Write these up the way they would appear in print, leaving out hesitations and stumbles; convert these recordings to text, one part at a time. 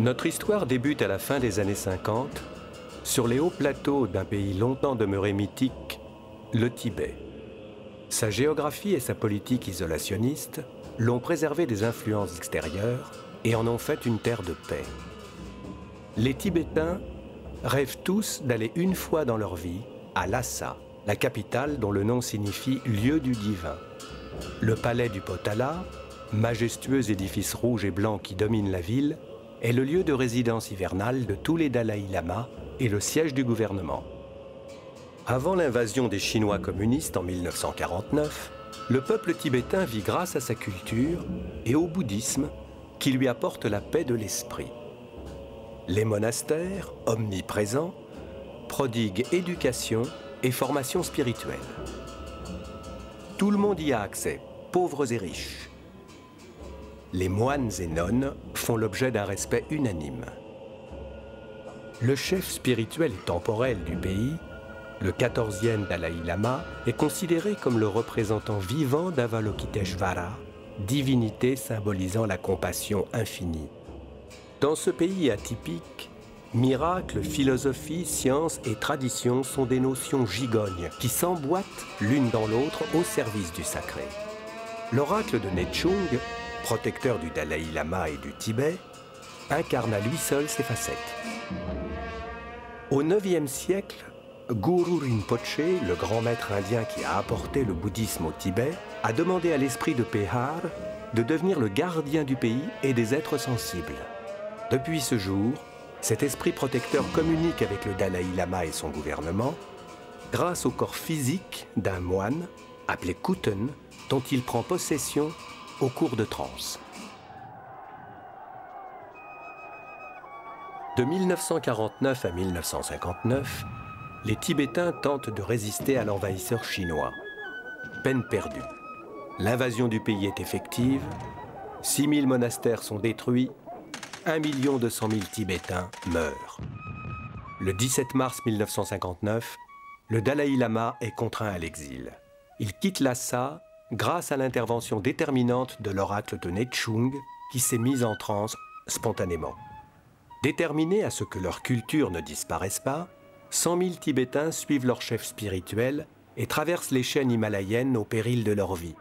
Notre histoire débute à la fin des années 50, sur les hauts plateaux d'un pays longtemps demeuré mythique, le Tibet. Sa géographie et sa politique isolationniste l'ont préservé des influences extérieures et en ont fait une terre de paix. Les Tibétains rêvent tous d'aller une fois dans leur vie à Lhasa, la capitale dont le nom signifie « lieu du divin ». Le palais du Potala, majestueux édifice rouge et blanc qui domine la ville, est le lieu de résidence hivernale de tous les Dalaï Lama et le siège du gouvernement. Avant l'invasion des Chinois communistes en 1949, le peuple tibétain vit grâce à sa culture et au bouddhisme qui lui apporte la paix de l'esprit. Les monastères, omniprésents, prodiguent éducation et formation spirituelle. Tout le monde y a accès, pauvres et riches. Les moines et nonnes font l'objet d'un respect unanime. Le chef spirituel et temporel du pays, le 14e Dalaï Lama, est considéré comme le représentant vivant d'Avalokiteshvara, divinité symbolisant la compassion infinie. Dans ce pays atypique, miracles, philosophie, science et tradition sont des notions gigognes qui s'emboîtent l'une dans l'autre au service du sacré. L'oracle de Nechung, protecteur du Dalaï Lama et du Tibet, incarne à lui seul ces facettes. Au IXe siècle, Guru Rinpoche, le grand maître indien qui a apporté le bouddhisme au Tibet, a demandé à l'esprit de Pehar de devenir le gardien du pays et des êtres sensibles. Depuis ce jour, cet esprit protecteur communique avec le Dalaï Lama et son gouvernement grâce au corps physique d'un moine appelé Kuten, dont il prend possession au cours de transe. De 1949 à 1959, les Tibétains tentent de résister à l'envahisseur chinois. Peine perdue. L'invasion du pays est effective, 6000 monastères sont détruits, 1 200 000 Tibétains meurent. Le 17 mars 1959, le Dalaï Lama est contraint à l'exil. Il quitte Lhasa grâce à l'intervention déterminante de l'oracle de Nechung qui s'est mis en transe spontanément. Déterminés à ce que leur culture ne disparaisse pas, 100 000 Tibétains suivent leur chef spirituel et traversent les chaînes himalayennes au péril de leur vie.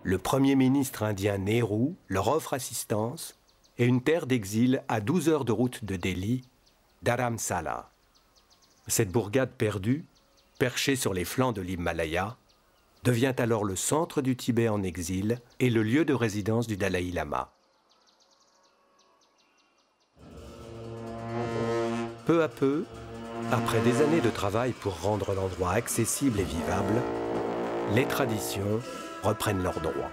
Le premier ministre indien Nehru leur offre assistance et une terre d'exil à 12 heures de route de Delhi, Dharamsala. Cette bourgade perdue, perchée sur les flancs de l'Himalaya, devient alors le centre du Tibet en exil et le lieu de résidence du Dalaï Lama. Peu à peu, après des années de travail pour rendre l'endroit accessible et vivable, les traditions reprennent leurs droits.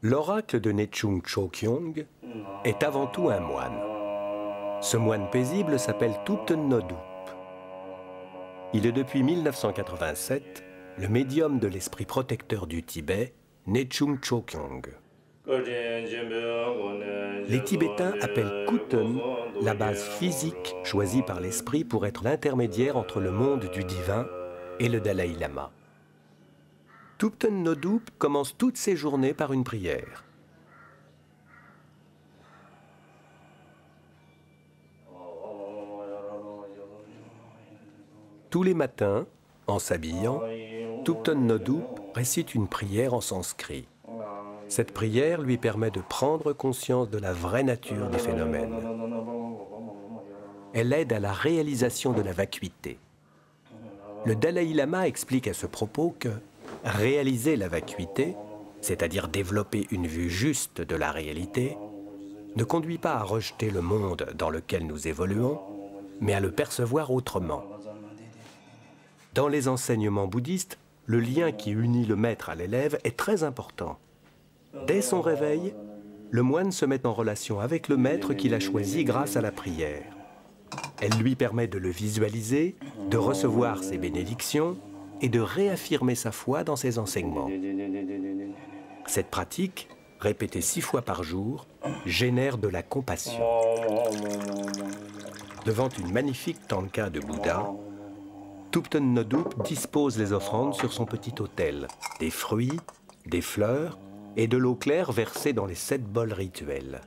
L'oracle de Nechung Chokyong est avant tout un moine. Ce moine paisible s'appelle Thupten Noddup. Il est depuis 1987 le médium de l'esprit protecteur du Tibet, Nechung Chokyong. Les Tibétains appellent Kuten la base physique choisie par l'esprit pour être l'intermédiaire entre le monde du divin et le Dalaï Lama. Thupten Noddup commence toutes ses journées par une prière. Tous les matins, en s'habillant, Thupten Noddup récite une prière en sanskrit. Cette prière lui permet de prendre conscience de la vraie nature des phénomènes. Elle aide à la réalisation de la vacuité. Le Dalaï Lama explique à ce propos que réaliser la vacuité, c'est-à-dire développer une vue juste de la réalité, ne conduit pas à rejeter le monde dans lequel nous évoluons, mais à le percevoir autrement. Dans les enseignements bouddhistes, le lien qui unit le maître à l'élève est très important. Dès son réveil, le moine se met en relation avec le maître qu'il a choisi grâce à la prière. Elle lui permet de le visualiser, de recevoir ses bénédictions et de réaffirmer sa foi dans ses enseignements. Cette pratique, répétée 6 fois par jour, génère de la compassion. Devant une magnifique tanka de Bouddha, Thupten Noddup dispose les offrandes sur son petit autel, des fruits, des fleurs et de l'eau claire versée dans les 7 bols rituels.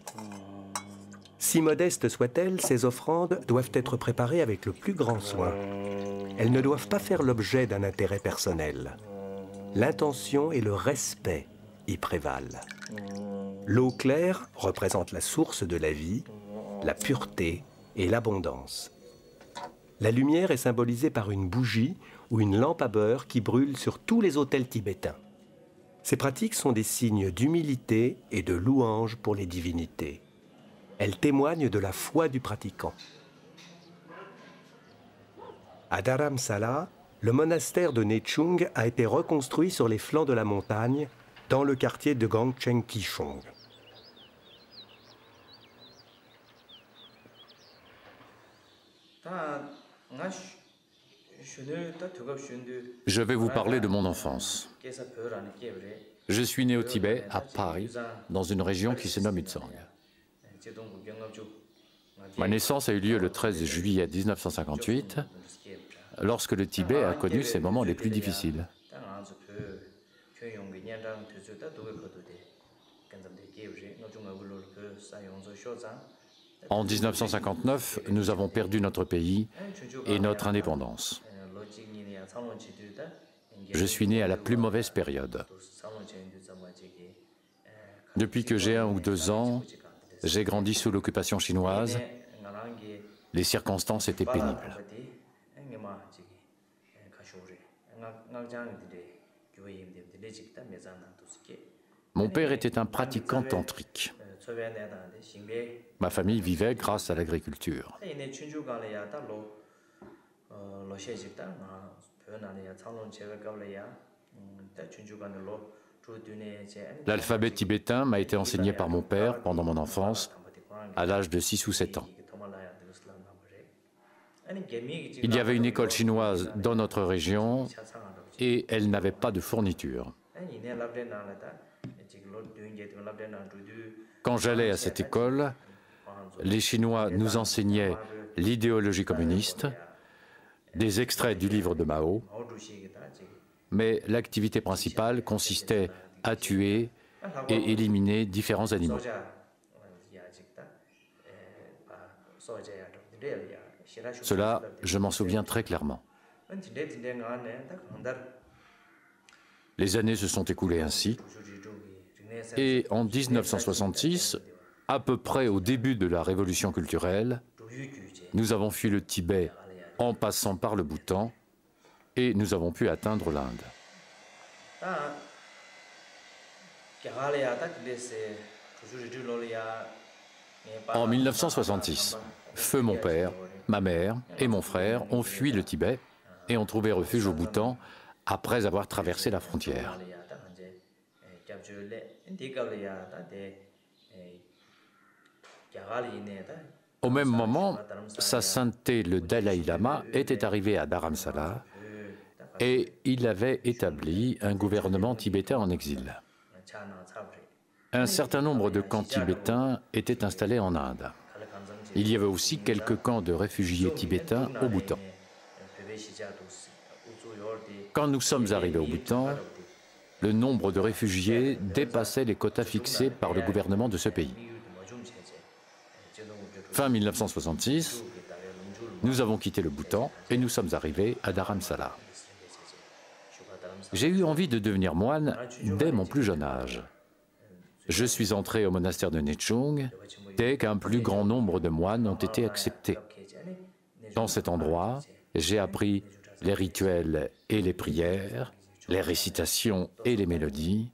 Si modestes soient-elles, ces offrandes doivent être préparées avec le plus grand soin. Elles ne doivent pas faire l'objet d'un intérêt personnel. L'intention et le respect y prévalent. L'eau claire représente la source de la vie, la pureté et l'abondance. La lumière est symbolisée par une bougie ou une lampe à beurre qui brûle sur tous les autels tibétains. Ces pratiques sont des signes d'humilité et de louange pour les divinités. Elles témoignent de la foi du pratiquant. À Dharamsala, le monastère de Nechung a été reconstruit sur les flancs de la montagne, dans le quartier de Gangcheng Kishong. Je vais vous parler de mon enfance. Je suis né au Tibet, à Paris, dans une région qui se nomme Utsang. Ma naissance a eu lieu le 13 juillet 1958, lorsque le Tibet a connu ses moments les plus difficiles. En 1959, nous avons perdu notre pays et notre indépendance. Je suis né à la plus mauvaise période. Depuis que j'ai 1 ou 2 ans, j'ai grandi sous l'occupation chinoise. Les circonstances étaient pénibles. Mon père était un pratiquant tantrique. Ma famille vivait grâce à l'agriculture. L'alphabet tibétain m'a été enseigné par mon père pendant mon enfance, à l'âge de 6 ou 7 ans. Il y avait une école chinoise dans notre région et elle n'avait pas de fourniture. Quand j'allais à cette école, les Chinois nous enseignaient l'idéologie communiste, des extraits du livre de Mao, mais l'activité principale consistait à tuer et éliminer différents animaux. Cela, je m'en souviens très clairement. Les années se sont écoulées ainsi, et en 1966, à peu près au début de la révolution culturelle, nous avons fui le Tibet en passant par le Bhoutan, et nous avons pu atteindre l'Inde. En 1966, feu mon père, ma mère et mon frère ont fui le Tibet et ont trouvé refuge au Bhoutan après avoir traversé la frontière. Au même moment, Sa Sainteté le Dalai Lama était arrivé à Dharamsala et il avait établi un gouvernement tibétain en exil. Un certain nombre de camps tibétains étaient installés en Inde. Il y avait aussi quelques camps de réfugiés tibétains au Bhoutan. Quand nous sommes arrivés au Bhoutan, le nombre de réfugiés dépassait les quotas fixés par le gouvernement de ce pays. Fin 1966, nous avons quitté le Bhoutan et nous sommes arrivés à Dharamsala. J'ai eu envie de devenir moine dès mon plus jeune âge. Je suis entré au monastère de Nechung dès qu'un plus grand nombre de moines ont été acceptés. Dans cet endroit, j'ai appris les rituels et les prières, les récitations et les mélodies,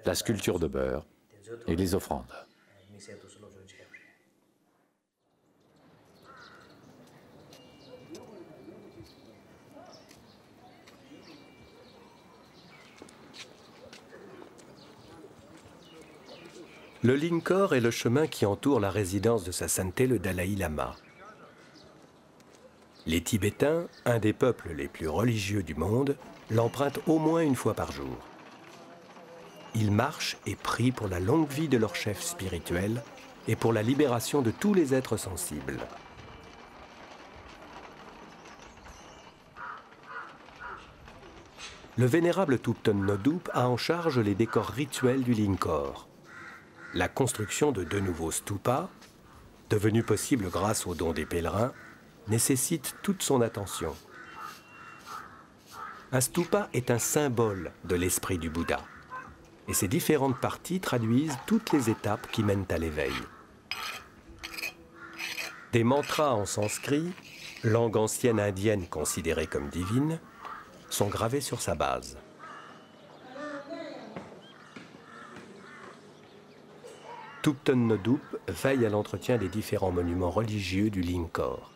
la sculpture de beurre et les offrandes. Le Lingkhor est le chemin qui entoure la résidence de Sa Sainteté le Dalai Lama. Les Tibétains, un des peuples les plus religieux du monde, l'empruntent au moins une fois par jour. Ils marchent et prient pour la longue vie de leur chef spirituel et pour la libération de tous les êtres sensibles. Le vénérable Thupten Noddup a en charge les décors rituels du Lingkhor. La construction de 2 nouveaux stupas, devenus possibles grâce aux dons des pèlerins, nécessite toute son attention. Un stupa est un symbole de l'esprit du Bouddha, et ses différentes parties traduisent toutes les étapes qui mènent à l'éveil. Des mantras en sanskrit, langue ancienne indienne considérée comme divine, sont gravés sur sa base. Thupten Noddup veille à l'entretien des différents monuments religieux du Lingkhor.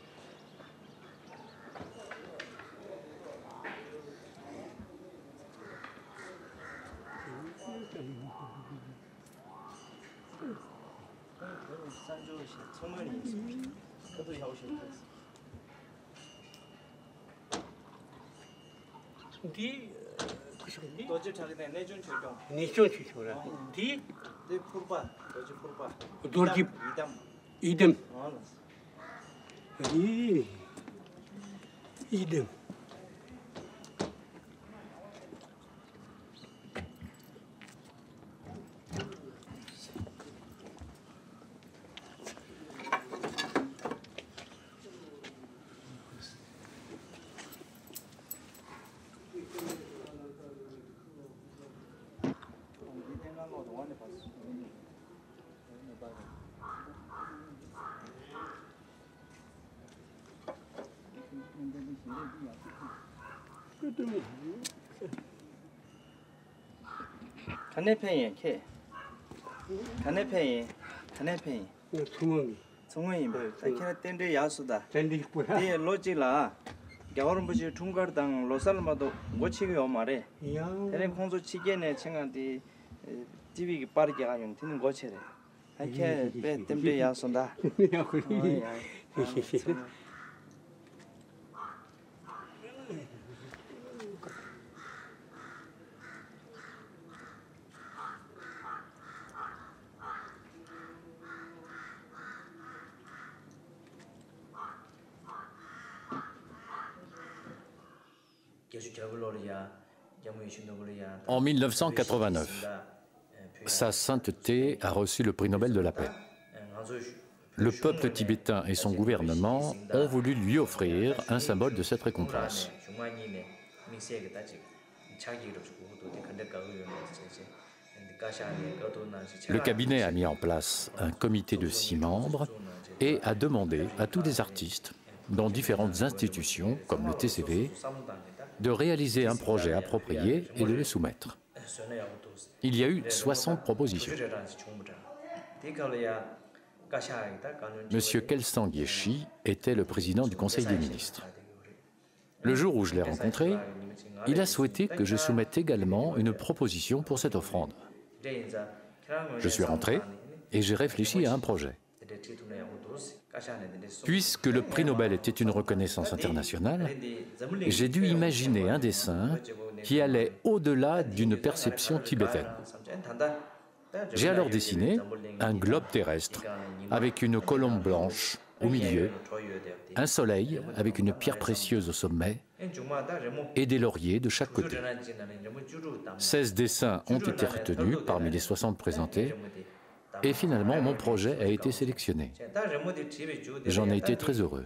가네페인 캐 가네페인 성원이 사케나 텐데 야수다 데 로지라 겨울부지 중거당 로살마도 고치고 말해 데네 공조 치게네 청한디 집이 빠르게 가면 되는 고치래 하케 베 템데 야수다 En 1989, Sa Sainteté a reçu le prix Nobel de la paix. Le peuple tibétain et son gouvernement ont voulu lui offrir un symbole de cette récompense. Le cabinet a mis en place un comité de 6 membres et a demandé à tous les artistes, dans différentes institutions comme le TCV, de réaliser un projet approprié et de le soumettre. Il y a eu 60 propositions. Monsieur Kelsang Yeshi était le président du Conseil des ministres. Le jour où je l'ai rencontré, il a souhaité que je soumette également une proposition pour cette offrande. Je suis rentré et j'ai réfléchi à un projet. Puisque le prix Nobel était une reconnaissance internationale, j'ai dû imaginer un dessin qui allait au-delà d'une perception tibétaine. J'ai alors dessiné un globe terrestre avec une colombe blanche au milieu, un soleil avec une pierre précieuse au sommet et des lauriers de chaque côté. 16 dessins ont été retenus parmi les 60 présentés. Et finalement, mon projet a été sélectionné. J'en ai été très heureux.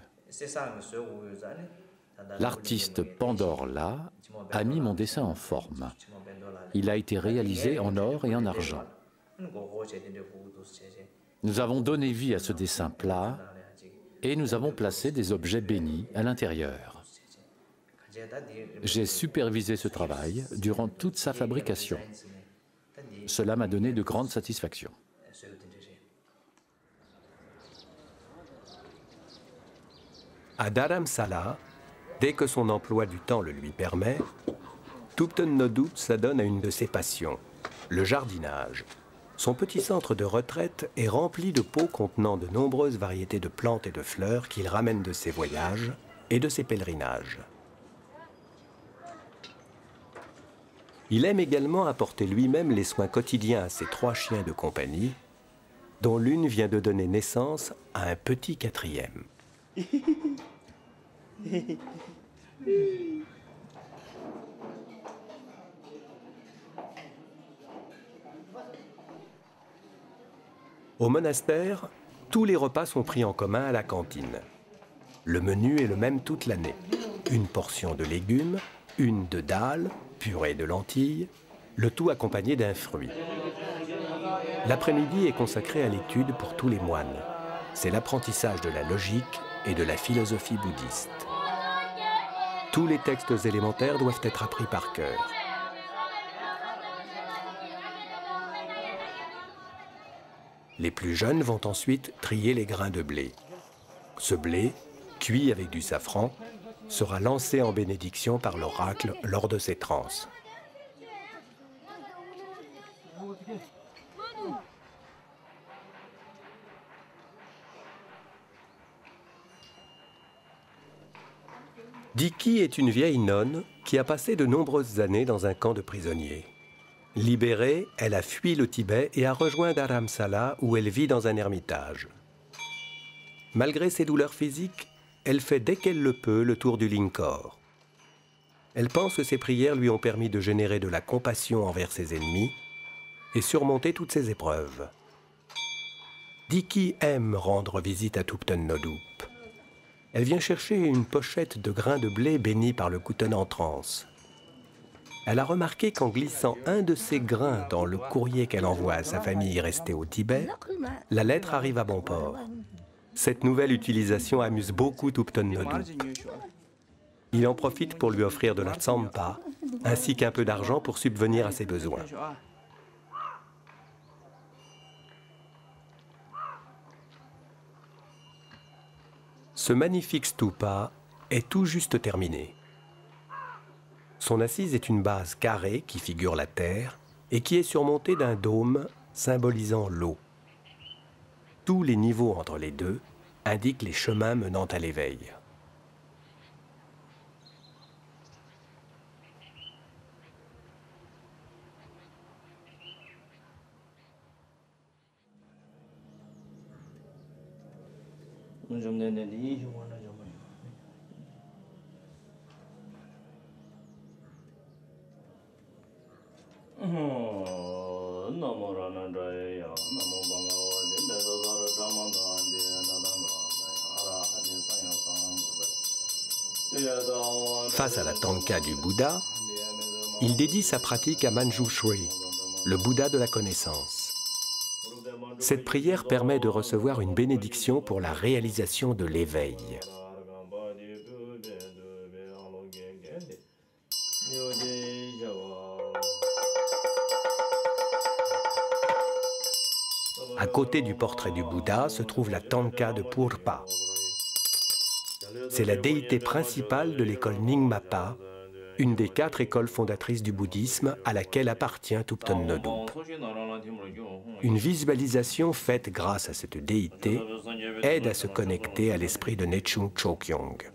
L'artiste Pandore La a mis mon dessin en forme. Il a été réalisé en or et en argent. Nous avons donné vie à ce dessin plat et nous avons placé des objets bénis à l'intérieur. J'ai supervisé ce travail durant toute sa fabrication. Cela m'a donné de grandes satisfactions. À Dharamsala, dès que son emploi du temps le lui permet, Thupten Noddup s'adonne à une de ses passions, le jardinage, Son petit centre de retraite est rempli de pots contenant de nombreuses variétés de plantes et de fleurs qu'il ramène de ses voyages et de ses pèlerinages. Il aime également apporter lui-même les soins quotidiens à ses 3 chiens de compagnie, dont l'une vient de donner naissance à un petit 4e. Au monastère, tous les repas sont pris en commun à la cantine. Le menu est le même toute l'année. Une portion de légumes, une de dalle, purée de lentilles, le tout accompagné d'un fruit. L'après-midi est consacré à l'étude pour tous les moines. C'est l'apprentissage de la logique et de la philosophie bouddhiste. Tous les textes élémentaires doivent être appris par cœur. Les plus jeunes vont ensuite trier les grains de blé. Ce blé, cuit avec du safran, sera lancé en bénédiction par l'oracle lors de ses transes. Diki est une vieille nonne qui a passé de nombreuses années dans un camp de prisonniers. Libérée, elle a fui le Tibet et a rejoint Dharamsala où elle vit dans un ermitage. Malgré ses douleurs physiques, elle fait dès qu'elle le peut le tour du Lingkhor. Elle pense que ses prières lui ont permis de générer de la compassion envers ses ennemis et surmonter toutes ses épreuves. Diki aime rendre visite à Thupten Nodhup. Elle vient chercher une pochette de grains de blé bénis par le Khuten en transe. Elle a remarqué qu'en glissant un de ces grains dans le courrier qu'elle envoie à sa famille restée au Tibet, la lettre arrive à bon port. Cette nouvelle utilisation amuse beaucoup Thupten Nodhup. Il en profite pour lui offrir de la tsampa, ainsi qu'un peu d'argent pour subvenir à ses besoins. Ce magnifique stupa est tout juste terminé. Son assise est une base carrée qui figure la terre et qui est surmontée d'un dôme symbolisant l'eau. Tous les niveaux entre les deux indiquent les chemins menant à l'éveil. Face à la tanka du Bouddha, il dédie sa pratique à Manjushri, le Bouddha de la connaissance. Cette prière permet de recevoir une bénédiction pour la réalisation de l'éveil. À côté du portrait du Bouddha se trouve la tanka de Purpa. C'est la déité principale de l'école Nyingmapa, une des 4 écoles fondatrices du bouddhisme à laquelle appartient Thupten Nodhup. Une visualisation faite grâce à cette déité aide à se connecter à l'esprit de Nechung Chokyong.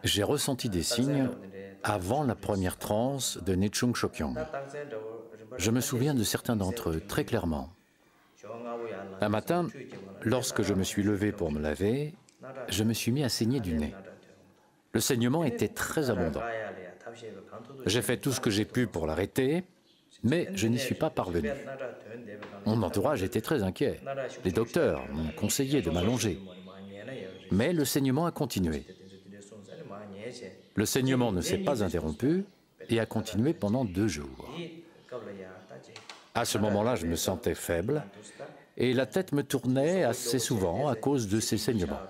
J'ai ressenti des signes avant la première transe de Nechung Chokyong. Je me souviens de certains d'entre eux très clairement. Un matin, lorsque je me suis levé pour me laver, je me suis mis à saigner du nez. Le saignement était très abondant. J'ai fait tout ce que j'ai pu pour l'arrêter, mais je n'y suis pas parvenu. Mon entourage était très inquiet. Les docteurs m'ont conseillé de m'allonger. Mais le saignement a continué. Le saignement ne s'est pas interrompu et a continué pendant 2 jours. À ce moment-là, je me sentais faible et la tête me tournait assez souvent à cause de ces saignements.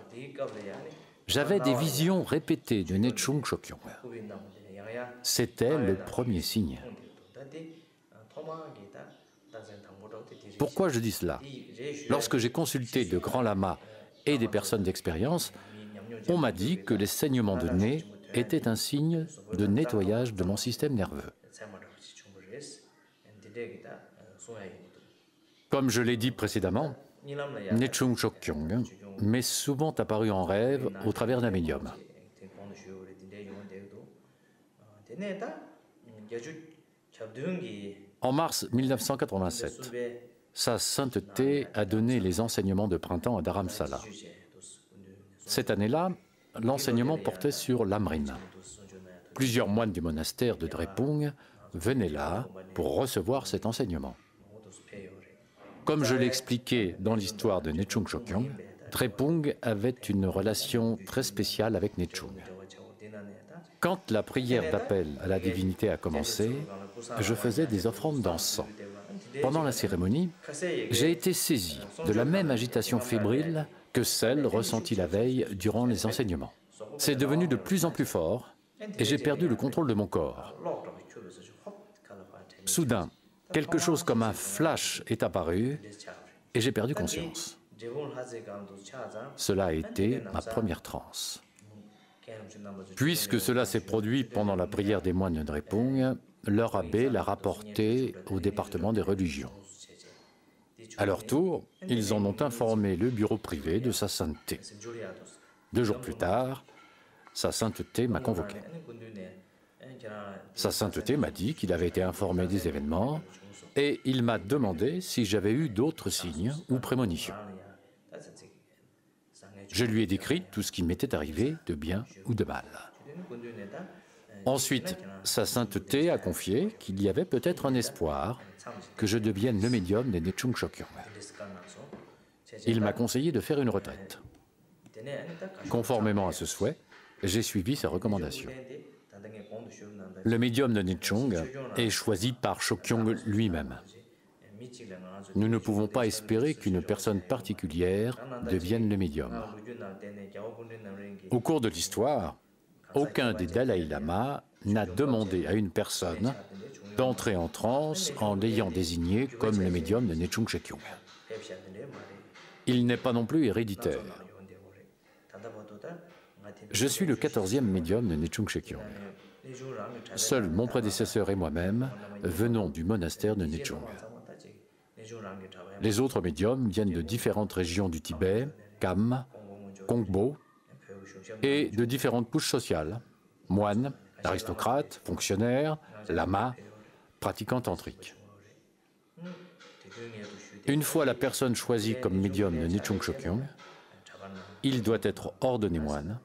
J'avais des visions répétées de Nechung Chokyong. C'était le premier signe. Pourquoi je dis cela? Lorsque j'ai consulté de grands lamas et des personnes d'expérience, on m'a dit que les saignements de nez étaient un signe de nettoyage de mon système nerveux. Comme je l'ai dit précédemment, Nechung Chokyong m'est souvent apparu en rêve au travers d'un médium. En mars 1987, Sa Sainteté a donné les enseignements de printemps à Dharamsala. Cette année-là, l'enseignement portait sur l'Amrina. Plusieurs moines du monastère de Drepung venaient là pour recevoir cet enseignement. Comme je l'ai expliqué dans l'histoire de Nechung Chokyong, Drepung avait une relation très spéciale avec Nechung. Quand la prière d'appel à la divinité a commencé, je faisais des offrandes d'encens. Pendant la cérémonie, j'ai été saisi de la même agitation fébrile que celle ressentie la veille durant les enseignements. C'est devenu de plus en plus fort et j'ai perdu le contrôle de mon corps. Soudain, quelque chose comme un flash est apparu et j'ai perdu conscience. Cela a été ma première transe. Puisque cela s'est produit pendant la prière des moines de Drepung, leur abbé l'a rapporté au département des religions. À leur tour, ils en ont informé le bureau privé de Sa Sainteté. 2 jours plus tard, Sa Sainteté m'a convoqué. Sa Sainteté m'a dit qu'il avait été informé des événements et il m'a demandé si j'avais eu d'autres signes ou prémonitions. Je lui ai décrit tout ce qui m'était arrivé de bien ou de mal. Ensuite, Sa Sainteté a confié qu'il y avait peut-être un espoir que je devienne le médium de Nechung Chokyong. Il m'a conseillé de faire une retraite. Conformément à ce souhait, j'ai suivi sa recommandation. Le médium de Nechung est choisi par Chokyong lui-même. Nous ne pouvons pas espérer qu'une personne particulière devienne le médium. Au cours de l'histoire, aucun des Dalai Lama n'a demandé à une personne d'entrer en transe en l'ayant désigné comme le médium de Nechung Chokyong. Il n'est pas non plus héréditaire. Je suis le 14e médium de Nechung Chokyong. Seul mon prédécesseur et moi-même venons du monastère de Nechung. Les autres médiums viennent de différentes régions du Tibet, Kham, Kongbo, et de différentes couches sociales, moines, aristocrates, fonctionnaires, lamas, pratiquants tantriques. Une fois la personne choisie comme médium de Nechung Chokyong, il doit être ordonné moine,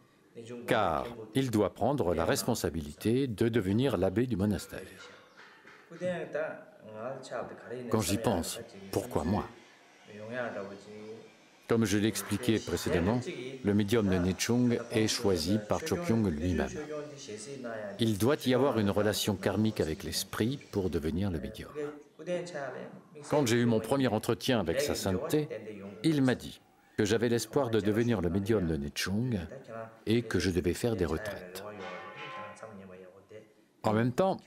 car il doit prendre la responsabilité de devenir l'abbé du monastère. Quand j'y pense, pourquoi moi? Comme je l'ai expliqué précédemment, le médium de Nechung est choisi par Chokyong lui-même. Il doit y avoir une relation karmique avec l'esprit pour devenir le médium. Quand j'ai eu mon premier entretien avec Sa Sainteté, il m'a dit que j'avais l'espoir de devenir le médium de Nechung et que je devais faire des retraites. En même temps,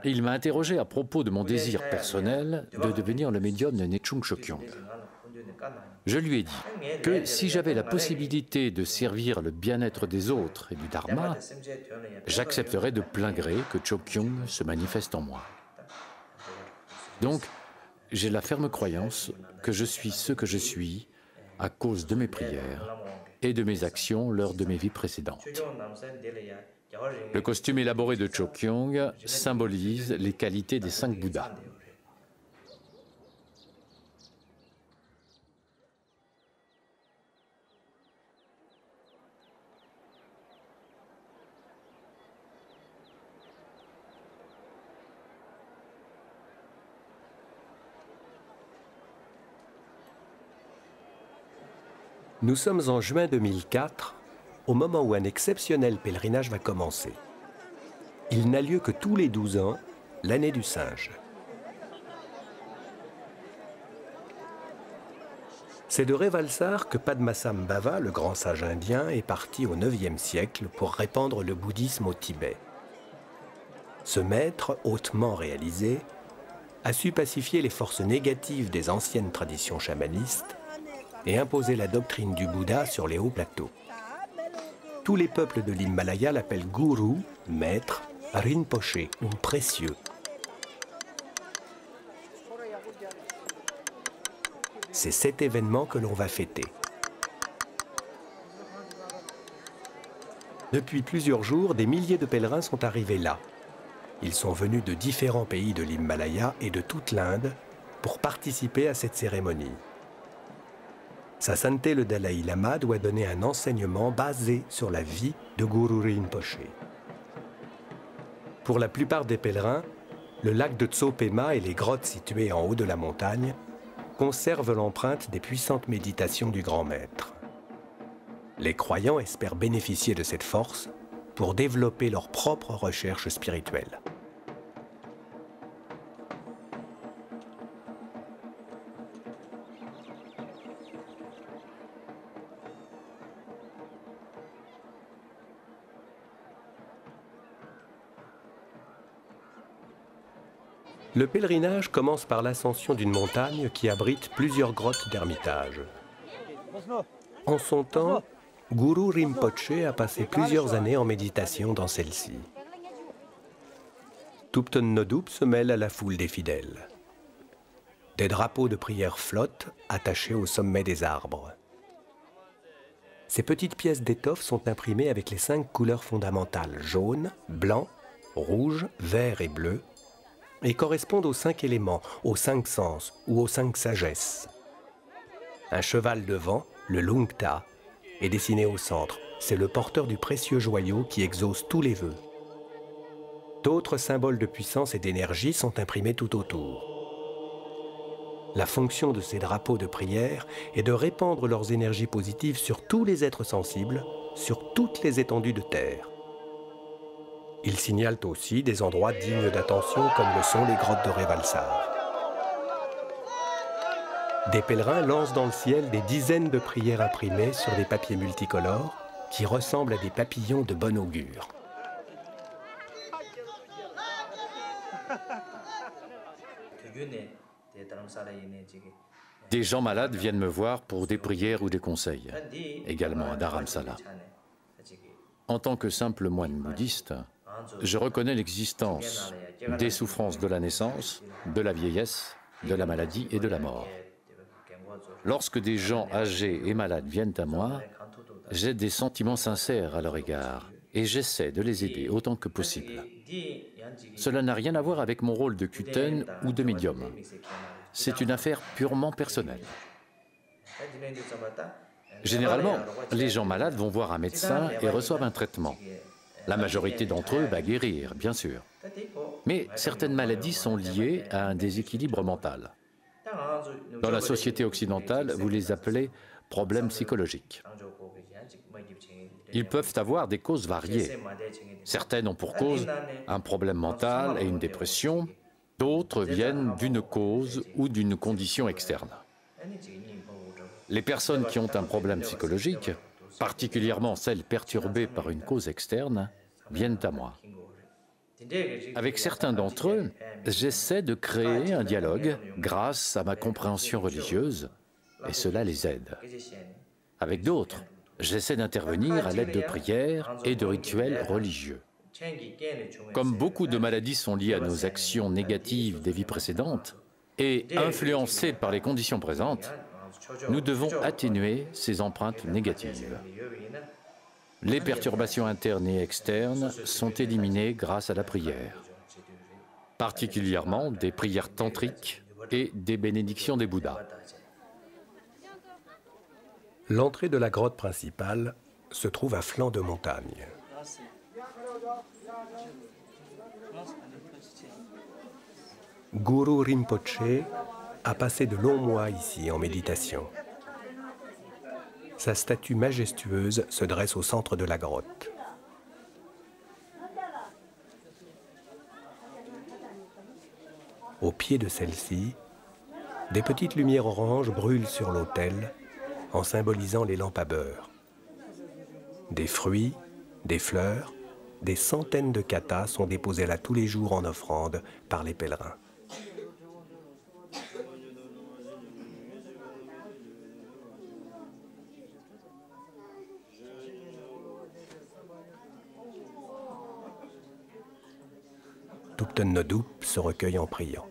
il m'a interrogé à propos de mon désir personnel de devenir le médium de Nechung Chokyong. Je lui ai dit que si j'avais la possibilité de servir le bien-être des autres et du Dharma, j'accepterais de plein gré que Chokyong se manifeste en moi. Donc, j'ai la ferme croyance que je suis ce que je suis à cause de mes prières et de mes actions lors de mes vies précédentes. Le costume élaboré de Chokyong symbolise les qualités des 5 Bouddhas. Nous sommes en juin 2004, au moment où un exceptionnel pèlerinage va commencer. Il n'a lieu que tous les 12 ans, l'année du singe. C'est de Revalsar que Padmasambhava, le grand sage indien, est parti au IXe siècle pour répandre le bouddhisme au Tibet. Ce maître, hautement réalisé, a su pacifier les forces négatives des anciennes traditions chamanistes et imposer la doctrine du Bouddha sur les hauts plateaux. Tous les peuples de l'Himalaya l'appellent gourou, maître, rinpoché ou précieux. C'est cet événement que l'on va fêter. Depuis plusieurs jours, des milliers de pèlerins sont arrivés là. Ils sont venus de différents pays de l'Himalaya et de toute l'Inde pour participer à cette cérémonie. Sa sainteté le Dalai Lama doit donner un enseignement basé sur la vie de Guru Rinpoché. Pour la plupart des pèlerins, le lac de Tsopema et les grottes situées en haut de la montagne conservent l'empreinte des puissantes méditations du grand maître. Les croyants espèrent bénéficier de cette force pour développer leur propre recherche spirituelle. Le pèlerinage commence par l'ascension d'une montagne qui abrite plusieurs grottes d'ermitage. En son temps, Guru Rinpoché a passé plusieurs années en méditation dans celle-ci. Thupten Nodup se mêle à la foule des fidèles. Des drapeaux de prière flottent, attachés au sommet des arbres. Ces petites pièces d'étoffe sont imprimées avec les 5 couleurs fondamentales, jaune, blanc, rouge, vert et bleu, et correspondent aux 5 éléments, aux 5 sens ou aux 5 sagesses. Un cheval devant, le Lungta, est dessiné au centre. C'est le porteur du précieux joyau qui exauce tous les vœux. D'autres symboles de puissance et d'énergie sont imprimés tout autour. La fonction de ces drapeaux de prière est de répandre leurs énergies positives sur tous les êtres sensibles, sur toutes les étendues de terre. Ils signalent aussi des endroits dignes d'attention comme le sont les grottes de Revalsar. Des pèlerins lancent dans le ciel des dizaines de prières imprimées sur des papiers multicolores qui ressemblent à des papillons de bon augure. Des gens malades viennent me voir pour des prières ou des conseils, également à Dharamsala. En tant que simple moine bouddhiste, je reconnais l'existence des souffrances de la naissance, de la vieillesse, de la maladie et de la mort. Lorsque des gens âgés et malades viennent à moi, j'ai des sentiments sincères à leur égard et j'essaie de les aider autant que possible. Cela n'a rien à voir avec mon rôle de kuten ou de médium. C'est une affaire purement personnelle. Généralement, les gens malades vont voir un médecin et reçoivent un traitement. La majorité d'entre eux va guérir, bien sûr. Mais certaines maladies sont liées à un déséquilibre mental. Dans la société occidentale, vous les appelez problèmes psychologiques. Ils peuvent avoir des causes variées. Certaines ont pour cause un problème mental et une dépression, d'autres viennent d'une cause ou d'une condition externe. Les personnes qui ont un problème psychologique, particulièrement celles perturbées par une cause externe, viennent à moi. Avec certains d'entre eux, j'essaie de créer un dialogue grâce à ma compréhension religieuse, et cela les aide. Avec d'autres, j'essaie d'intervenir à l'aide de prières et de rituels religieux. Comme beaucoup de maladies sont liées à nos actions négatives des vies précédentes et influencées par les conditions présentes, Nous devons atténuer ces empreintes négatives. Les perturbations internes et externes sont éliminées grâce à la prière, particulièrement des prières tantriques et des bénédictions des Bouddhas. L'entrée de la grotte principale se trouve à flanc de montagne. Guru Rinpoche a passé de longs mois ici en méditation. Sa statue majestueuse se dresse au centre de la grotte. Au pied de celle-ci, des petites lumières oranges brûlent sur l'autel en symbolisant les lampes à beurre. Des fruits, des fleurs, des centaines de katas sont déposés là tous les jours en offrande par les pèlerins. Thupten Nodup se recueille en priant.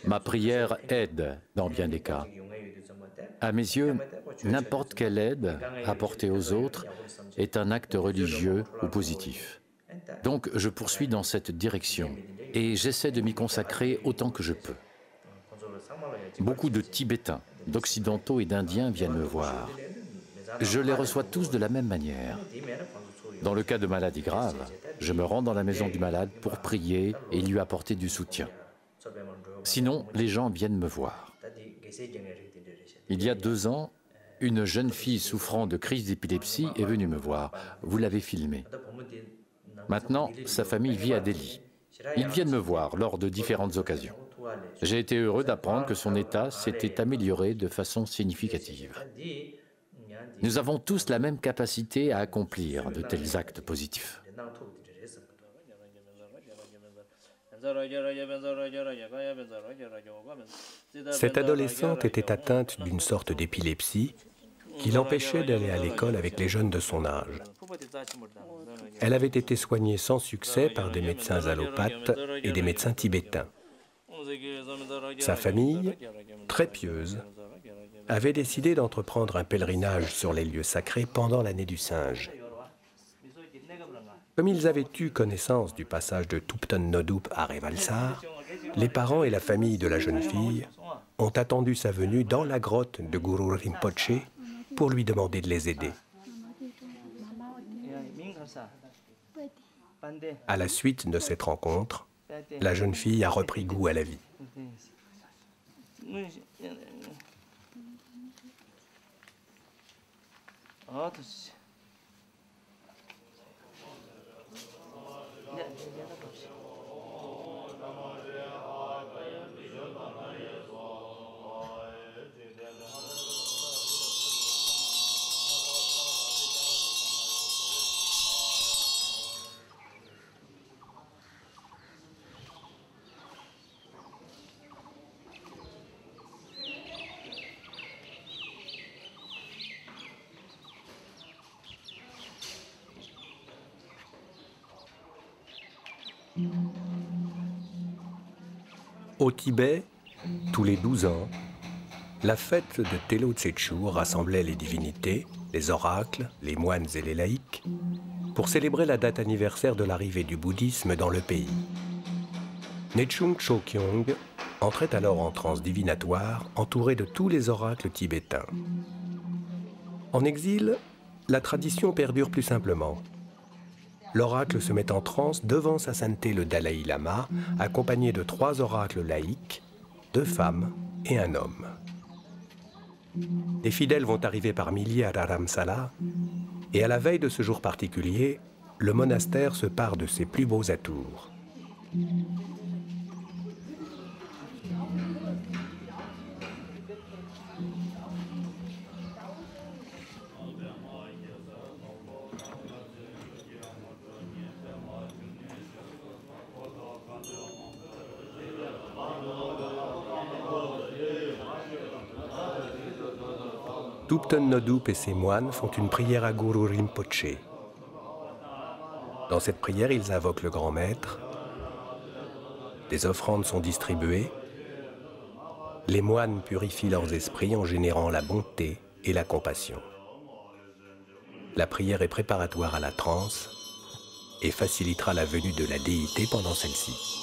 Ma prière aide dans bien des cas. À mes yeux, n'importe quelle aide apportée aux autres est un acte religieux ou positif. Donc je poursuis dans cette direction et j'essaie de m'y consacrer autant que je peux. Beaucoup de Tibétains, d'Occidentaux et d'Indiens viennent me voir. Je les reçois tous de la même manière. Dans le cas de maladies graves, je me rends dans la maison du malade pour prier et lui apporter du soutien. Sinon, les gens viennent me voir. Il y a 2 ans, une jeune fille souffrant de crise d'épilepsie est venue me voir. Vous l'avez filmée. Maintenant, sa famille vit à Delhi. Ils viennent me voir lors de différentes occasions. J'ai été heureux d'apprendre que son état s'était amélioré de façon significative. Nous avons tous la même capacité à accomplir de tels actes positifs. Cette adolescente était atteinte d'une sorte d'épilepsie qui l'empêchait d'aller à l'école avec les jeunes de son âge. Elle avait été soignée sans succès par des médecins allopathes et des médecins tibétains. Sa famille, très pieuse, avait décidé d'entreprendre un pèlerinage sur les lieux sacrés pendant l'année du singe. Comme ils avaient eu connaissance du passage de Thupten Nodup à Revalsar, les parents et la famille de la jeune fille ont attendu sa venue dans la grotte de Guru Rinpoche pour lui demander de les aider. À la suite de cette rencontre, la jeune fille a repris goût à la vie. Au Tibet, tous les 12 ans, la fête de Telo Tsechu rassemblait les divinités, les oracles, les moines et les laïcs pour célébrer la date anniversaire de l'arrivée du bouddhisme dans le pays. Nechung Chokyong entrait alors en transe divinatoire entouré de tous les oracles tibétains. En exil, la tradition perdure plus simplement. L'oracle se met en transe devant sa sainteté le Dalai Lama, accompagné de 3 oracles laïcs, 2 femmes et un homme. Les fidèles vont arriver par milliers à Dharamsala, et à la veille de ce jour particulier, le monastère se pare de ses plus beaux atours. Thubten Noddup et ses moines font une prière à Guru Rinpoché. Dans cette prière, ils invoquent le grand maître. Des offrandes sont distribuées. Les moines purifient leurs esprits en générant la bonté et la compassion. La prière est préparatoire à la transe et facilitera la venue de la déité pendant celle-ci.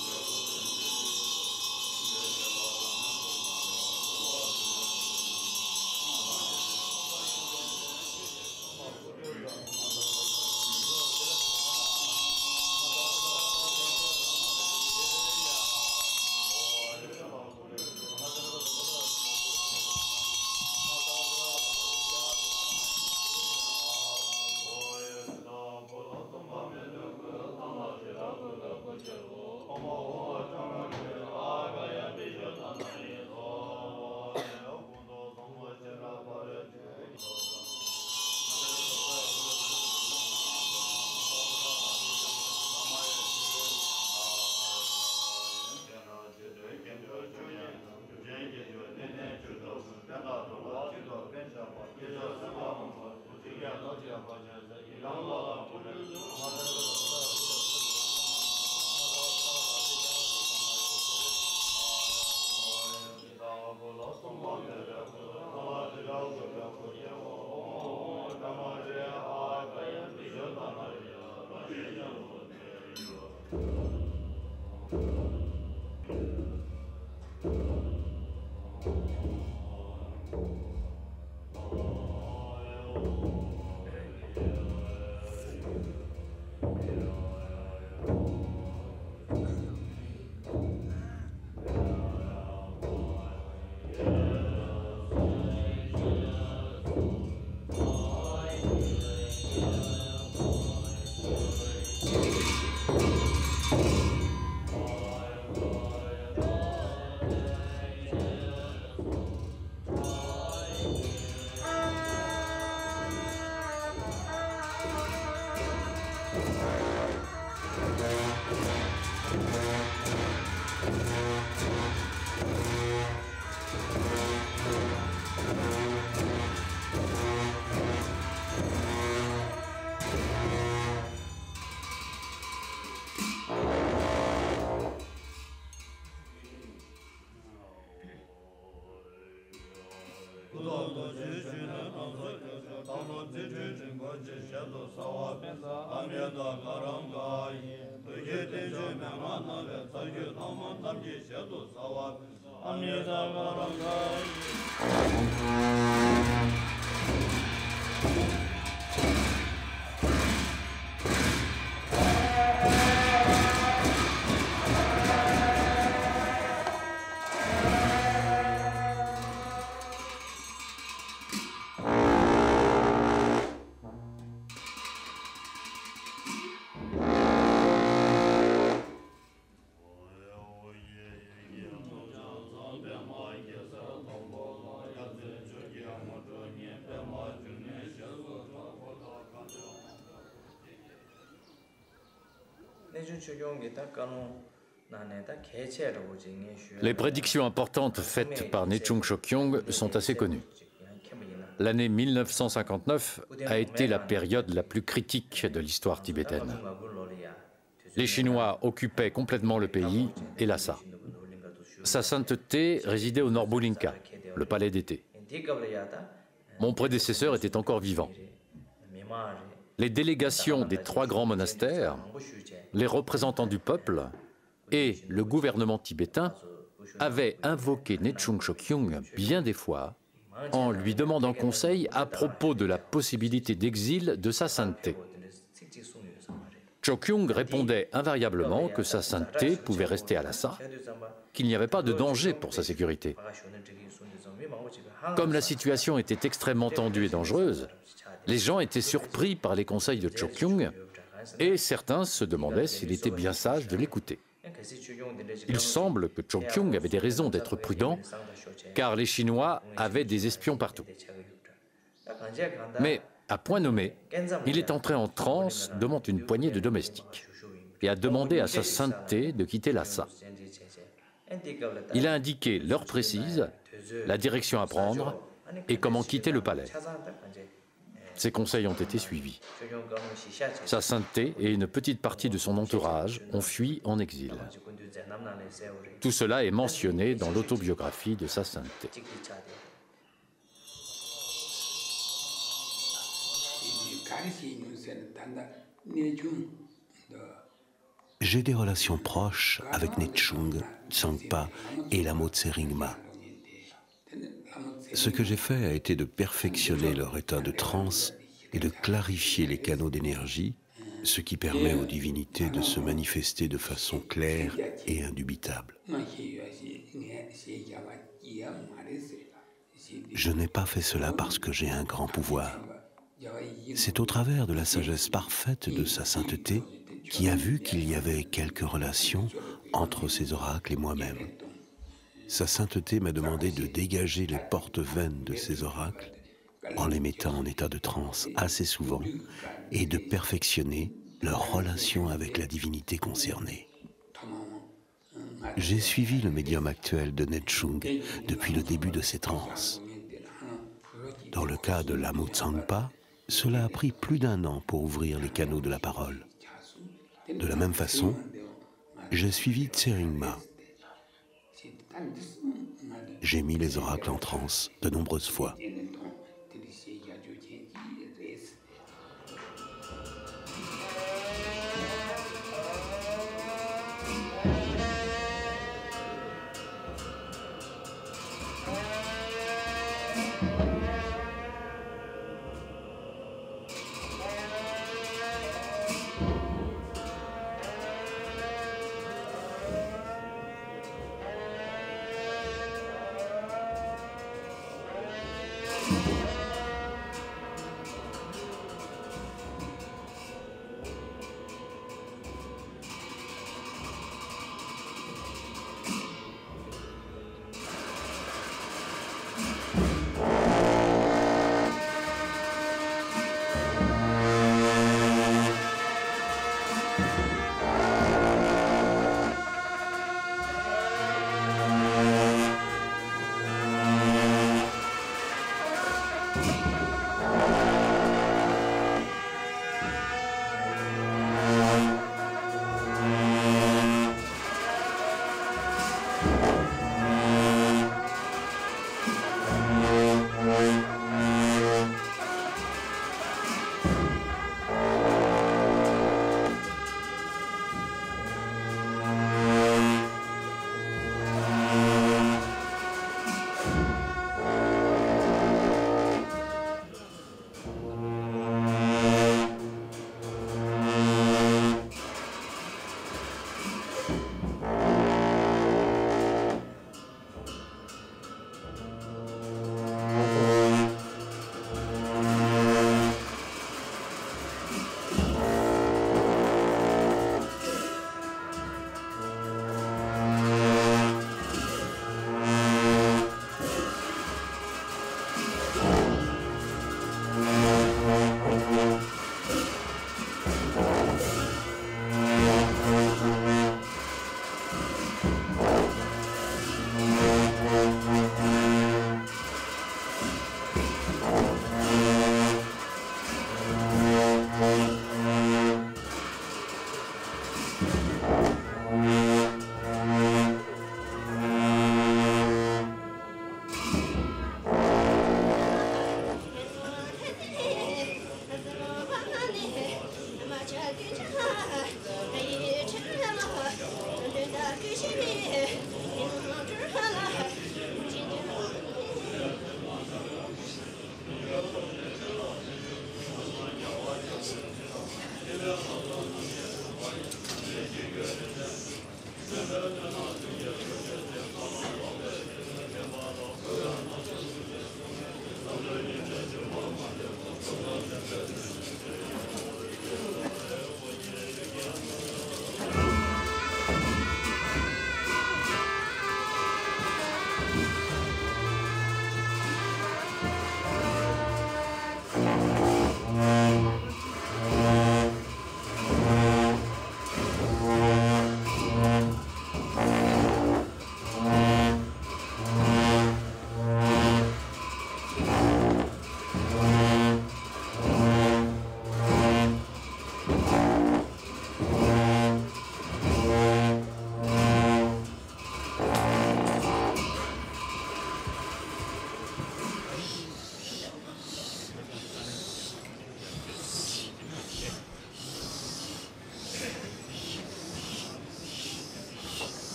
Les prédictions importantes faites par Nechung Chokyong sont assez connues. L'année 1959 a été la période la plus critique de l'histoire tibétaine. Les Chinois occupaient complètement le pays et Lhasa. Sa sainteté résidait au Norbulinka, le palais d'été. Mon prédécesseur était encore vivant. Les délégations des 3 grands monastères, les représentants du peuple et le gouvernement tibétain avaient invoqué Nechung Chokyong bien des fois en lui demandant conseil à propos de la possibilité d'exil de sa sainteté. Chokyong répondait invariablement que sa sainteté pouvait rester à Lhasa, qu'il n'y avait pas de danger pour sa sécurité. Comme la situation était extrêmement tendue et dangereuse, les gens étaient surpris par les conseils de Chokyong et certains se demandaient s'il était bien sage de l'écouter. Il semble que Chokyong avait des raisons d'être prudent, car les Chinois avaient des espions partout. Mais, à point nommé, il est entré en transe devant une poignée de domestiques et a demandé à sa sainteté de quitter Lhasa. Il a indiqué l'heure précise, la direction à prendre et comment quitter le palais. Ses conseils ont été suivis. Sa sainteté et une petite partie de son entourage ont fui en exil. Tout cela est mentionné dans l'autobiographie de sa sainteté. J'ai des relations proches avec Nechung, Tsongpa et Lamo Tse-ringma. Ce que j'ai fait a été de perfectionner leur état de transe et de clarifier les canaux d'énergie, ce qui permet aux divinités de se manifester de façon claire et indubitable. Je n'ai pas fait cela parce que j'ai un grand pouvoir. C'est au travers de la sagesse parfaite de sa sainteté qui a vu qu'il y avait quelques relations entre ces oracles et moi-même. Sa sainteté m'a demandé de dégager les portes vaines de ces oracles en les mettant en état de transe assez souvent et de perfectionner leur relation avec la divinité concernée. J'ai suivi le médium actuel de Nechung depuis le début de ses transes. Dans le cas de Lamo Tsongpa, cela a pris plus d'1 an pour ouvrir les canaux de la parole. De la même façon, j'ai suivi Tse-ringma. J'ai mis les oracles en transe de nombreuses fois.